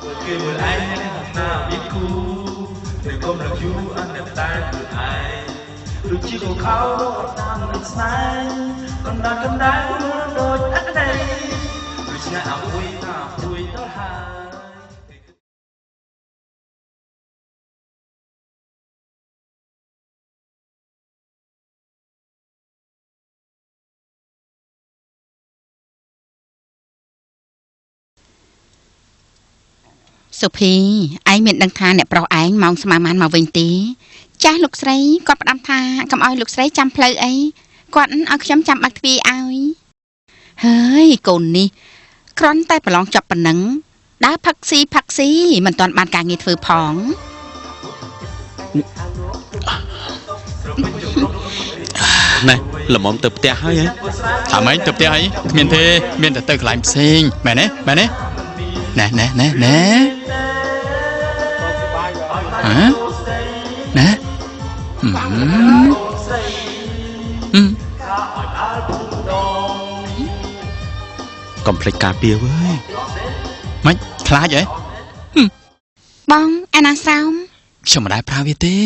Người mười anh nào biết cũ đừng có nào you anh đẹp tay người ai đôi chiếc củaเขาđang được say còn đang cầm đá đôi ắt đây người sẽ ảo vui đó hai សុភីឯងមានដឹងថាអ្នកប្រុសឯងម៉ោងស្មើម៉ានមកវិញទេចាស់លោកស្រីគាត់ផ្ដាំថាកុំឲ្យលោកស្រីចាំផ្លូវអីគាត់ឲ្យខ្ញុំចាំបាក់ទ្វារឲ្យហើយកូននេះគ្រាន់តែប្រឡងចប់ប៉ុណ្ណឹងដើរផឹកស៊ីមិនទាន់បានការងារធ្វើផងណែល្មមទៅផ្ទះហើយហ៎ថាម៉េចទៅផ្ទះអីគ្មានទេមានតែទៅកន្លែងផ្សេងមែនទេណែហ៎ណែកុំភ្លេចការពារវើយមិនខ្លាចហ៎បងអាណាសោមខ្ញុំមិនដែលប្រើវាទេ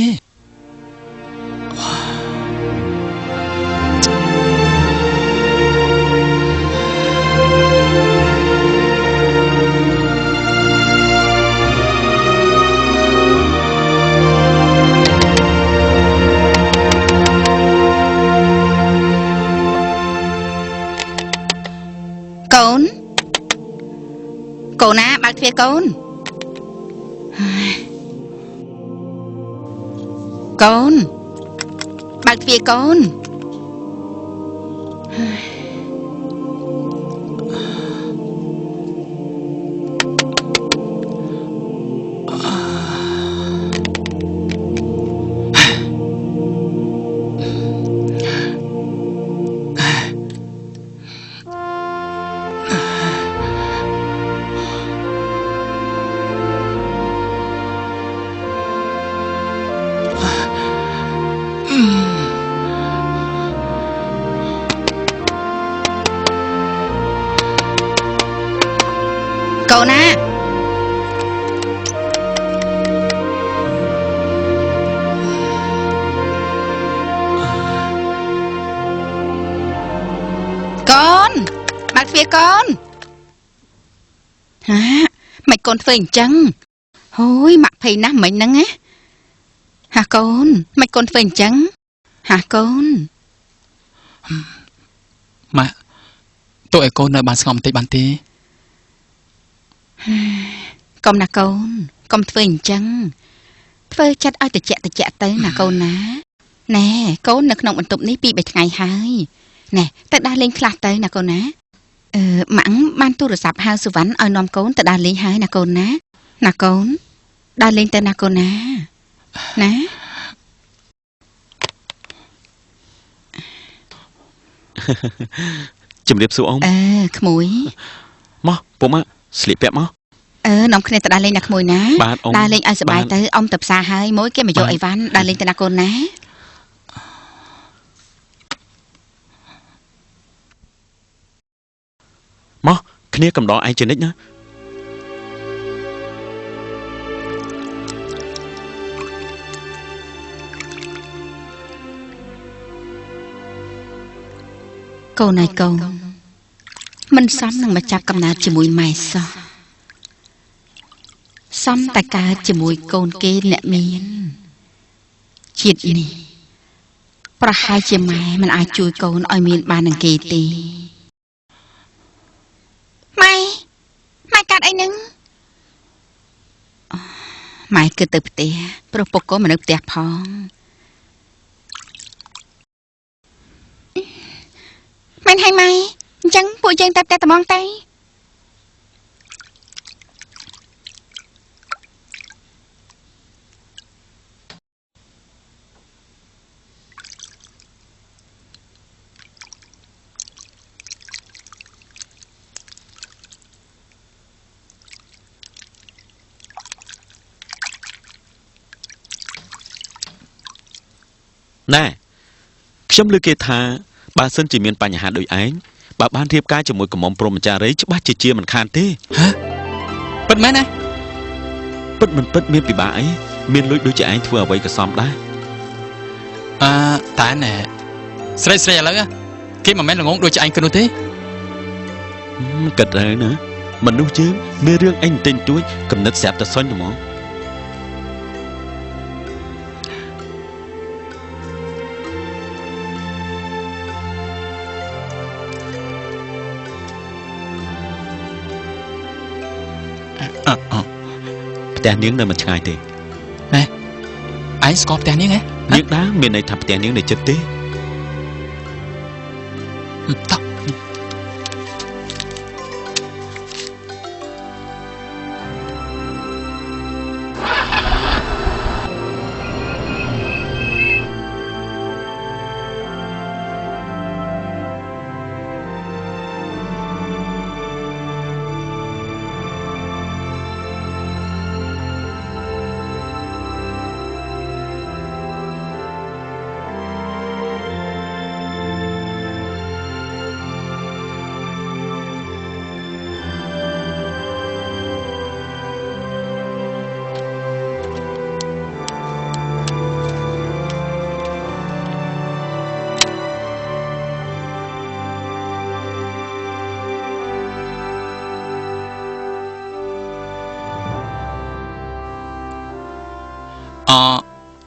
កូនណាបើកទ្វារកូនបើកទ្វារកូនកូនណាកូនបើកទ្វារកូនហាមិនកូនធ្វើអញ្ចឹងហូយម៉ាក់ភ័យណាស់មិញហ្នឹងណាហាកូនមិនកូនធ្វើអញ្ចឹងហាកូនម៉ាក់តើឲ្យកូននៅបានស្ងប់បន្តិចបានទេកុំណាកូនកុំធ្វើអញ្ចឹងធ្វើចិត្តឲ្យតិចទៅណាកូនណាណែកូននៅក្នុងបន្ទប់នេះ2-3ថ្ងៃហើយណែទៅដើរលេងខ្លះទៅណាកូនណាម៉ាក់បានទូរស័ព្ទហៅសុវណ្ណឲ្យនាំកូនទៅដើរលេងហើយណាកូនណាកូនដើរលេងទៅណាកូនណាណាជំរាបសួរអ៊ំក្មួយមកពុំមកស្លៀកពាក់មកនាំគ្នាទៅដើរលេងណាក្មួយណាដើរលេងឲ្យសប្បាយទៅអ៊ំទៅផ្សារហើយមួយគេមកយកអីវ៉ាន់ដើរលេងទៅណាកូនណាមកគ្នាកំដរឯងជនិចណាកូនឯងកូនមិនសមនឹងមកចាប់កំណើតជាមួយម៉ែសោះសំតែកើតជាមួយកូនគេអ្នកមានជាតិនេះប្រហែលជាម៉ែមិនអាចជួយកូនឲ្យមានបាននឹងគេទេម៉ែកើតអីនឹងម៉ែគិតទៅផ្ទះព្រោះពុកក៏មិននៅផ្ទះផងមិនហើយម៉ែអញ្ចឹងពួកយើងទៅផ្ទះត្មងទៅណែខ្ញុំលើគេថាបើសិនជាមានបញ្ហាដូចឯងបើបានរៀបការជាមួយកំមុំព្រហ្មចារីច្បាស់ជាមិនខានទេហ៎ពិតមែនណា ពិតមិនពិតមានពិបាកអីមានលុយដូចជាឯងធ្វើអ្វីក៏សមដែរតែណែស្រីឥឡូវគេមិនមែនល្ងងដូចជាឯងគិតនោះទេគិតហើយណាមនុស្សយើងមានរឿងអីបន្តិចបន្តួចកំណត់ស្រាប់តែសុញហ្មងផ្ទះនាងនៅមិនឆ្ងាយទេណែឯងស្គាល់ផ្ទះនាងហ៎នាងដើរមានន័យថាផ្ទះនាងនៅជិតទេតោះ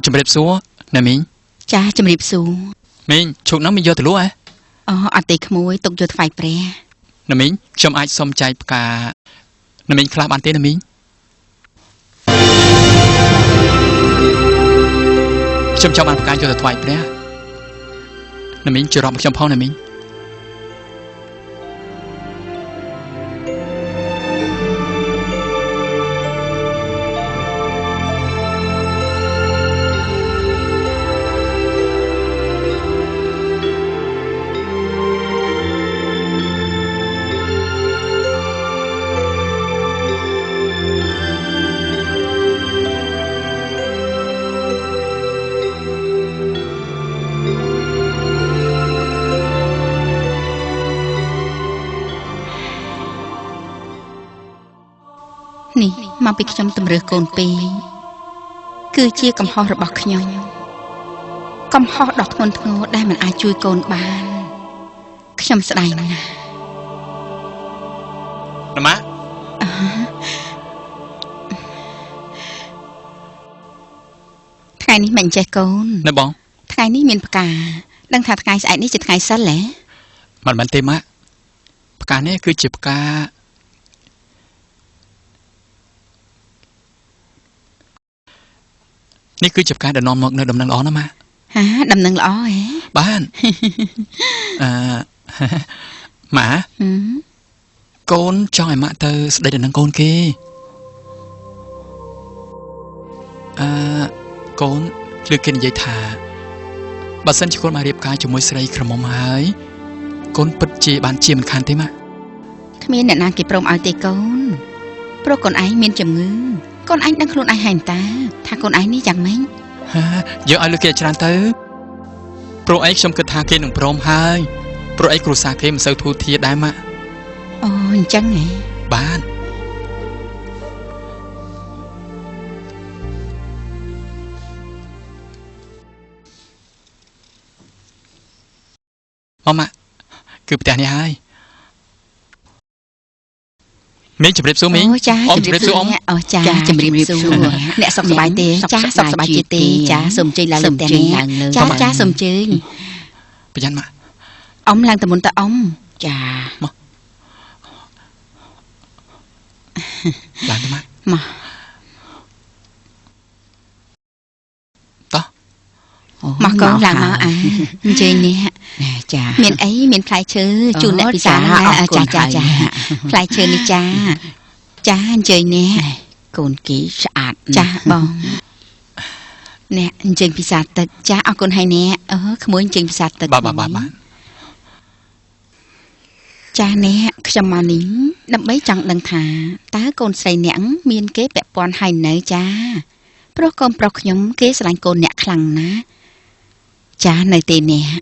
ជំរាបសួរណាមីងចាជំរាបសួរមីងឈុកនោះមីងយកទៅលក់ហ៎អត់ទេក្មួយទុកយកថ្វាយព្រះណាមីងខ្ញុំអាចសុំចែកផ្កាណាមីងខ្លះបានទេណាមីងខ្ញុំចង់បានផ្កាយកទៅថ្វាយព្រះណាមីងជួយរាប់មកខ្ញុំផងណាមីងនេះមកពីខ្ញុំតម្រើសកូនពីរគឺជាកំហុសរបស់ខ្ញុំកំហុសដ៏ធ្ងន់ធ្ងរដែលមិនអាចជួយកូនបានខ្ញុំស្ដាយណាស់ម៉ាក់ថ្ងៃនេះមិនចេះកូនណាបងថ្ងៃនេះមានផ្កាដឹងថាថ្ងៃស្អែកនេះជាថ្ងៃសិលហ៎មិនមែនទេម៉ាក់ផ្កានេះគឺជាផ្កានេះគឺជាផ្កាដែលនាំមកនៅដំណឹងល្អណាស់ម៉ាដំណឹងល្អហ៎បានម៉ាកូនចង់ឲ្យម៉ាក់ទៅស្ដីដំណឹងកូនគេកូនលើគេនិយាយថាបើសិនជាកូនមករៀបការជាមួយស្រីក្រមុំហើយកូនពិតជាបានជាមិនខានទេម៉ាក់គ្មានអ្នកណាគេព្រមឲ្យទេកូនព្រោះកូនឯងមានជំងឺកូនឯងដឹងខ្លួនឯងហើយតាថាកូនឯងនេះយ៉ាងម៉េចយើងឲ្យលើគេច្រើនទៅព្រោះឯងខ្ញុំគិតថាគេនឹងព្រមហើយព្រោះឯងគ្រួសារគេមិនសូវធូរធារដែរម៉ាក់អូអញ្ចឹងហ៎បានម៉ាក់គឺផ្ទះនេះហើយមីងជម្រាបសួរមីងអ៊ំជម្រាបសួរអ៊ំចាជម្រាបសួរអ្នកសុខសប្បាយទេចាសុខសប្បាយជាទេចាសូមជើញឡើងលើផ្ទះនេះចាសូមជើញប្រយ័ត្នម៉ាក់អ៊ំឡើងទៅមុនទៅអ៊ំចាមកឡើងទៅម៉ាក់មកតោះមកកូនឡើងមកអញ្ជើញនេះចាមានអីមានផ្លែឈើជូនអ្នកពិសាចាផ្លែឈើនេះចាអញ្ជើញនេះកូនគីស្អាតចាបងអ្នកអញ្ជើញពិសាទឹកចាអរគុណហើយអ្នកក្មួយអញ្ជើញពិសាទឹកបាទចាអ្នកខ្ញុំមកនេះដើម្បីចង់ដឹងថាតើកូនស្រីអ្នកមានគេពាក់ព័ន្ធហើយនៅចាព្រោះកូនប្រុសខ្ញុំគេស្រឡាញ់កូនអ្នកខ្លាំងណាស់ចានៅទេអ្នក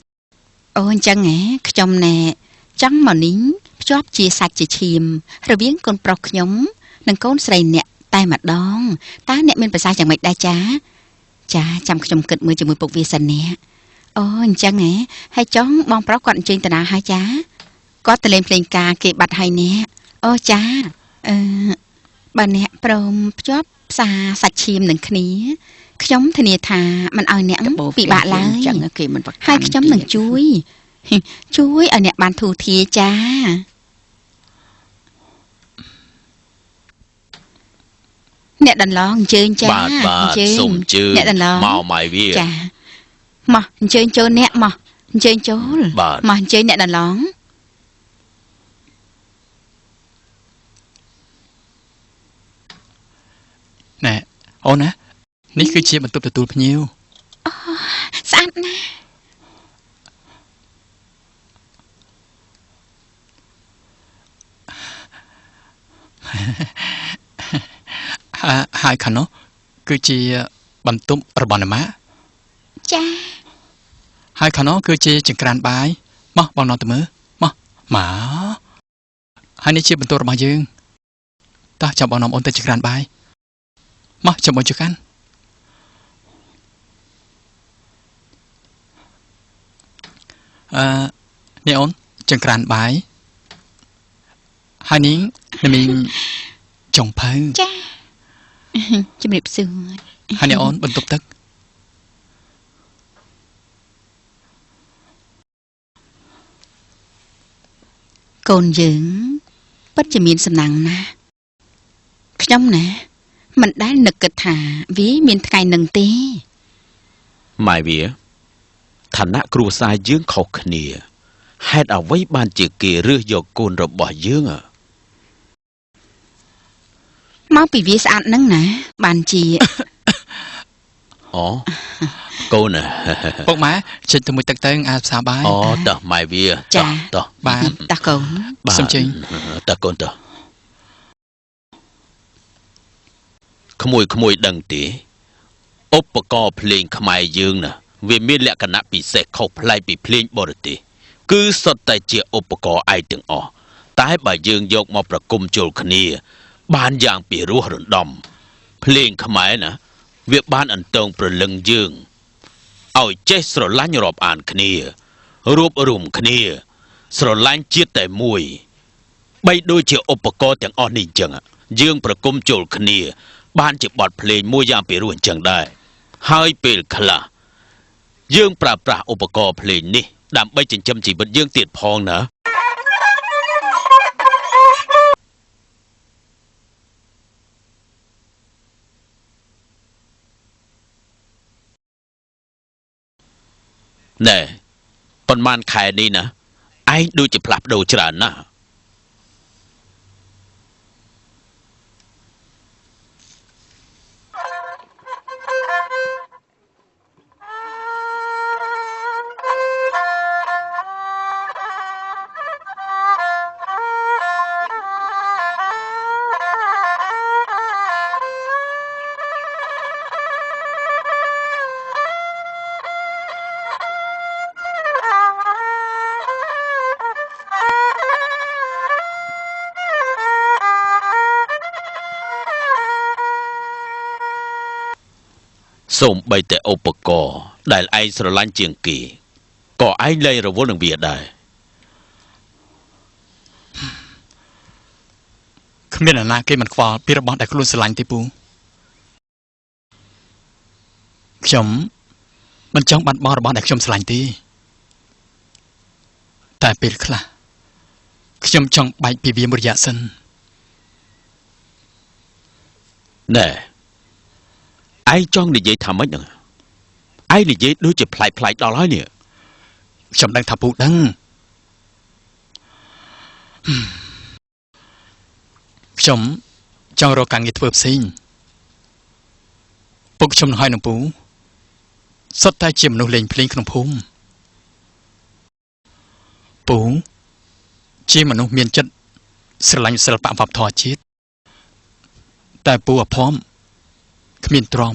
អូអញ្ចឹងហ៎ខ្ញុំណែចង់មកនេះភ្ជាប់ជាសាច់ជាឈាមរវាងកូនប្រុសខ្ញុំនិងកូនស្រីអ្នក តែម្ដងតើអ្នកមានប្រសាយ៉ាងម៉េចដែរចាចាំខ្ញុំគិតមើលជាមួយពុកវាសិននេះអូអញ្ចឹងហ៎ហើយចង់បងប្រុសគាត់អញ្ជើញតាណាហើយចាគាត់ទៅលេងភ្លេងការគេបាត់ហើយនេះអូចាបើអ្នកព្រមភ្ជាប់ផ្សារសាច់ឈាមនឹងគ្នាខ្ញុំធានាថាមិនឲ្យអ្នកពិបាកឡើយចឹងគេមិនប្រកាន់ហើយខ្ញុំនឹងជួយឲ្យអ្នកបានធូរធារចាអ្នកដន្លងអញ្ជើញចាបាទសូមអញ្ជើញអ្នកដន្លងមកម៉ៃវាចាមកអញ្ជើញចូលអ្នកមកអញ្ជើញចូលមកអញ្ជើញអ្នកដន្លងណែអូនណានេះគឺជាបន្ទប់ទទួលភ្ញៀវអូស្អាតណាស់ហើយខាងនោះគឺជាបន្ទប់របស់អ្នកម៉ាចាហើយខាងនោះគឺជាចង្ក្រានបាយមកបងណត់ទៅមើលមកហើយនេះជាបន្ទប់របស់យើងតោះចាំបងនាំអូនទៅចង្ក្រានបាយមកចាំបងជួយកាន់នេះអូនចង្ក្រានបាយហើយនេះមីងចុងភៅចាជំរាបសួរហើយនេះអូនបន្ទប់ទឹកកូនយើងពិតជាមានសំណាងណាស់ខ្ញុំណាមិនដែលនឹកគិតថាវាមានថ្ងៃនឹងទេម៉ែវាឋានៈគ្រួសារយើងខុសគ្នាហេតុអ្វីបានជាគេរើសយកកូនរបស់យើងមកពីវាស្អាតហ្នឹងណាបានជាអូកូនពុកម៉ែចេញទៅមួយទឹកទៅអាផ្សារបាយអូតោះម៉ែវាតោះបាទតោះកូនសុំចេញតោះកូនតោះក្មួយដឹងទេឧបករណ៍ភ្លេងខ្មែរយើងណាវាមានលក្ខណៈពិសេសខុសប្លែកពីភ្លេងបរទេសគឺសុទ្ធតែជាឧបករណ៍ឯកទាំងអស់តែបើយើងយកមកប្រគំជល់គ្នាបានយ៉ាងពីរោះរណ្ដំភ្លេងខ្មែរណាវាបានអន្តងប្រលឹងយើងឲ្យចេះស្រឡាញ់រាប់អានគ្នារួបរวมគ្នាស្រឡាញ់ជាតិតែមួយបីដូចជាឧបករណ៍ទាំងអស់នេះអញ្ចឹងយើងប្រគំជល់គ្នាបានជាបទភ្លេងមួយយ៉ាងពីរោះអញ្ចឹងដែរហើយពេលខ្លះយើងប្រើប្រាស់ឧបករណ៍ភ្លេងនេះដើម្បីចិញ្ចឹមជីវិតយើងទៀតផងណាណែប៉ុន្មានខែនេះណាឯងដូចជាផ្លាស់ប្ដូរច្រើនណាស់សូម្បីតែឧបករណ៍ដែលឯងស្រឡាញ់ជាងគេក៏ឯងលែងរវល់នឹងវាដែរគ្មានអ្នកណាគេមិនខ្វល់ពីរបស់ដែលខ្លួនស្រឡាញ់ទេពូខ្ញុំមិនចង់បាត់បង់របស់ដែលខ្ញុំស្រឡាញ់ទេតែពេលខ្លះខ្ញុំចង់បែកពីវាមួយរយៈសិនណែឯងចង់និយាយថាម៉េចហ្នឹងឯងនិយាយដូចជាប្លែកដល់ហើយនេះខ្ញុំដឹងថាពូដឹងខ្ញុំចង់រកការងារធ្វើផ្សេងពុកខ្ញុំនឹងឲ្យនឹងពូសុទ្ធតែជាមនុស្សលេងភ្លេងក្នុងភូមិពូជាមនុស្សមានចិត្តស្រឡាញ់សិល្បៈវប្បធម៌ជាតិតែពូអភ័មគ្មានទ្រាំ